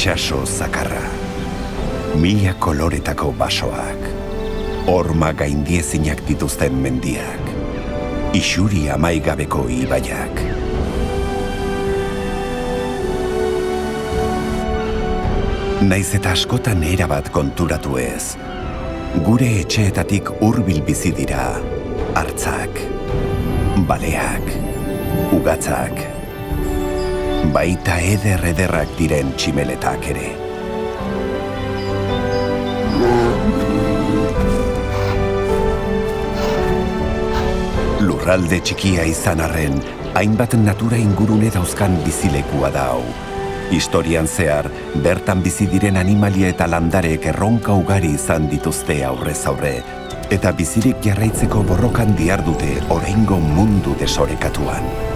Itxaso zakarra. Mila koloretako basoak. Horma gaindiezinak dituzten mendiak. Isuri amaigabeko ibaiak. Naiz eta askotan erabat konturatu ez, gure etxeetatik hurbil bizi dira hartzak, baleak, ugatzak, baita ederrak diren tximeletak ere. Lurralde txikia izan arren, hainbat natura ingurune dauzkan bizilekua da hau. Historian zehar, bertan bizi diren animalia eta landarek erronka ugari izan dituzte aurrez aurre, eta bizirik jarraitzeko borrokan dihardute oraingo mundu desorekatuan.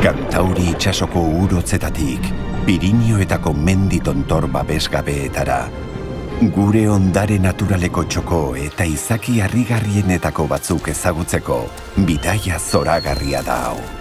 Kantauri itsasoko urotzetatik, Pirinioetako mendi tontor babesgabeetara, gure ondare naturaleko txoko eta izaki harrigarrienetako batzuk ezagutzeko bidaia zoragarria da hau.